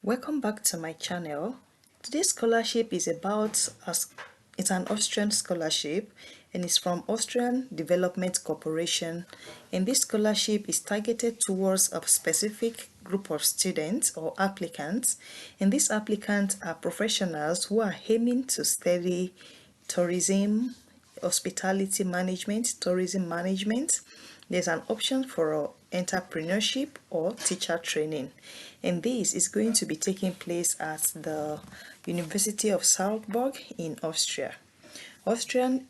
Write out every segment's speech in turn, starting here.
Welcome back to my channel. Today's scholarship is it's an Austrian scholarship and it's from Austrian Development Corporation, and this scholarship is targeted towards a specific group of students or applicants, and these applicants are professionals who are aiming to study tourism, hospitality management, tourism management. There's an option for entrepreneurship or teacher training, and this is going to be taking place at the University of Salzburg in Austria. Austria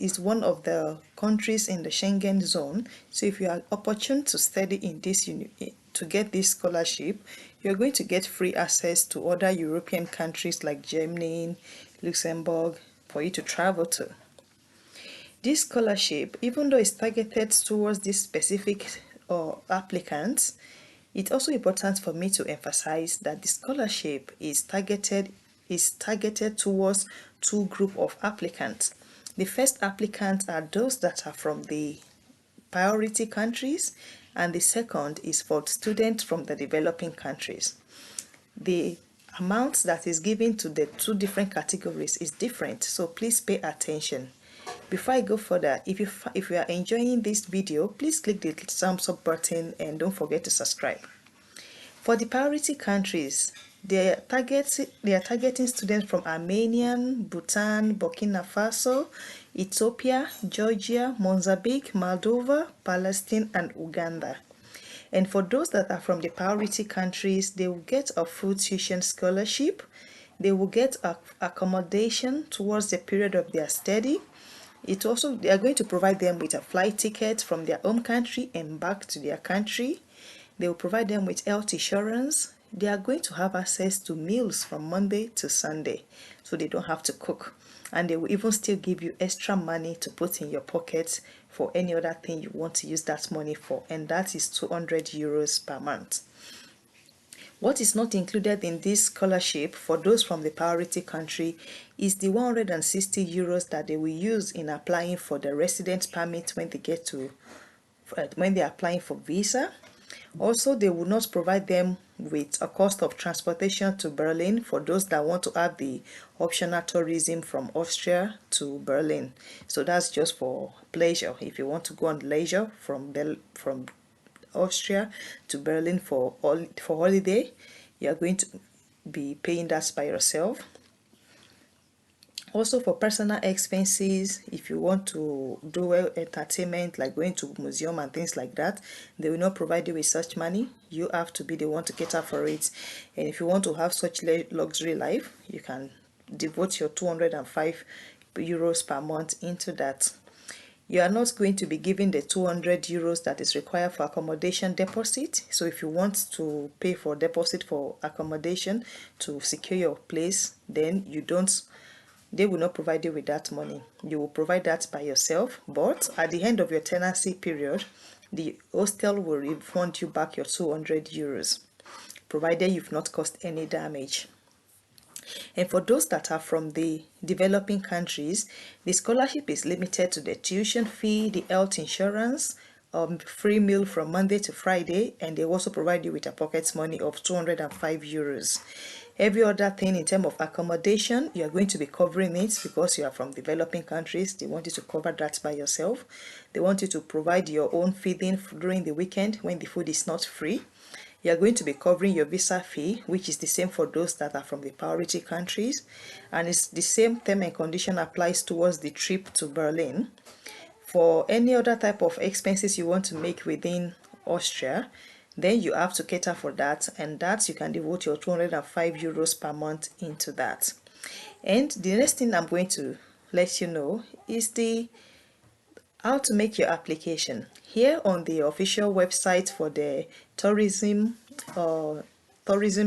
is one of the countries in the Schengen zone, so if you are opportune to study in to get this scholarship, you're going to get free access to other European countries like Germany, Luxembourg, for you to travel to. This scholarship, even though it's targeted towards this specific applicants, it's also important for me to emphasize that the scholarship is targeted towards two groups of applicants. The first applicants are those that are from the priority countries, and the second is for students from the developing countries. The amount that is given to the two different categories is different, so please pay attention. Before I go further, if you are enjoying this video, please click the thumbs up button and don't forget to subscribe. For the priority countries, they are targeting students from Armenia, Bhutan, Burkina Faso, Ethiopia, Georgia, Mozambique, Moldova, Palestine, and Uganda. And for those that are from the priority countries, they will get a full tuition scholarship. They will get accommodation towards the period of their study. They are going to provide them with a flight ticket from their home country and back to their country. They will provide them with health insurance. They are going to have access to meals from Monday to Sunday, so they don't have to cook. And they will even still give you extra money to put in your pockets for any other thing you want to use that money for, and that is 200 euros per month. What is not included in this scholarship for those from the priority country is the 160 euros that they will use in applying for the residence permit when they are applying for visa. Also, they will not provide them with a cost of transportation to Berlin for those that want to have the optional tourism from Austria to Berlin. So that's just for pleasure. If you want to go on leisure from Austria to Berlin for holiday, you are going to be paying that by yourself. Also, for personal expenses, if you want to do entertainment like going to museum and things like that, they will not provide you with such money. You have to be the one to cater for it. And if you want to have such luxury life, you can devote your 205 euros per month into that. You are not going to be given the 200 euros that is required for accommodation deposit. So if you want to pay for deposit for accommodation to secure your place, then they will not provide you with that money. You will provide that by yourself, but at the end of your tenancy period, the hostel will refund you back your 200 euros, provided you've not caused any damage. And for those that are from the developing countries, the scholarship is limited to the tuition fee, the health insurance, free meal from Monday to Friday, and they also provide you with a pocket money of 205 euros. Every other thing in terms of accommodation, you are going to be covering it because you are from developing countries. They want you to cover that by yourself. They want you to provide your own feeding during the weekend when the food is not free. You are going to be covering your visa fee, which is the same for those that are from the priority countries, and it's the same term and condition applies towards the trip to Berlin. For any other type of expenses you want to make within Austria, then you have to cater for that, and that you can devote your 205 euros per month into that. And the next thing I'm going to let you know is how to make your application. Here on the official website for the tourism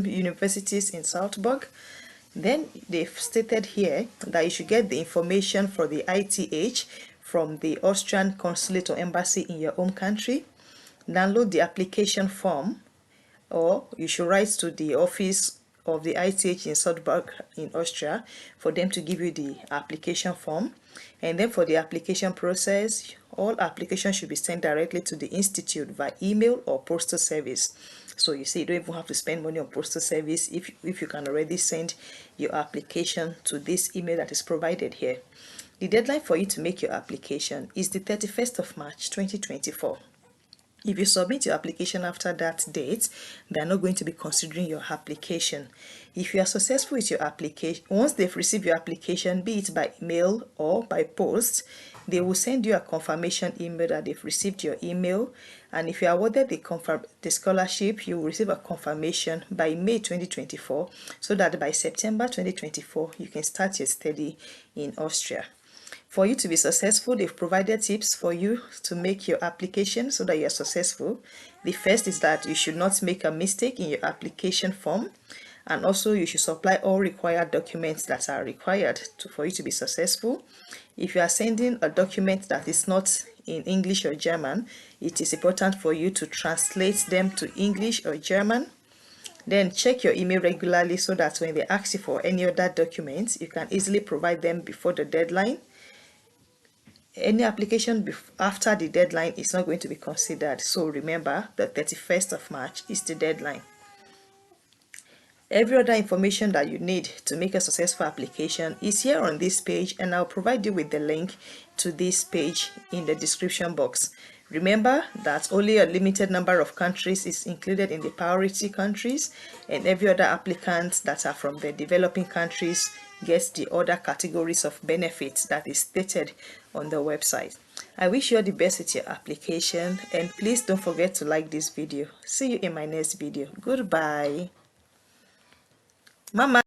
universities in Salzburg, then they've stated here that you should get the information for the ITH from the Austrian consulate or embassy in your home country. Download the application form, or you should write to the office of the ITH in Salzburg in Austria for them to give you the application form. And then for the application process, all applications should be sent directly to the institute via email or postal service. So you see, you don't even have to spend money on postal service if you can already send your application to this email that is provided here. The deadline for you to make your application is the 31st of March 2024. If you submit your application after that date, they are not going to be considering your application. If you are successful with your application, once they've received your application, be it by mail or by post, they will send you a confirmation email that they've received your email. And if you are awarded the scholarship, you will receive a confirmation by May 2024, so that by September 2024, you can start your study in Austria. For you to be successful, they've provided tips for you to make your application so that you are successful. The first is that you should not make a mistake in your application form, and also you should supply all required documents that are required for you to be successful. If you are sending a document that is not in English or German, it is important for you to translate them to English or German. Then check your email regularly so that when they ask you for any other documents, you can easily provide them before the deadline. Any application after the deadline is not going to be considered. So remember, the 31st of March is the deadline. Every other information that you need to make a successful application is here on this page, and I'll provide you with the link to this page in the description box. Remember that only a limited number of countries is included in the priority countries, and every other applicant that are from the developing countries gets the other categories of benefits that is stated on the website. I wish you all the best with your application, and please don't forget to like this video. See you in my next video. Goodbye. Mama.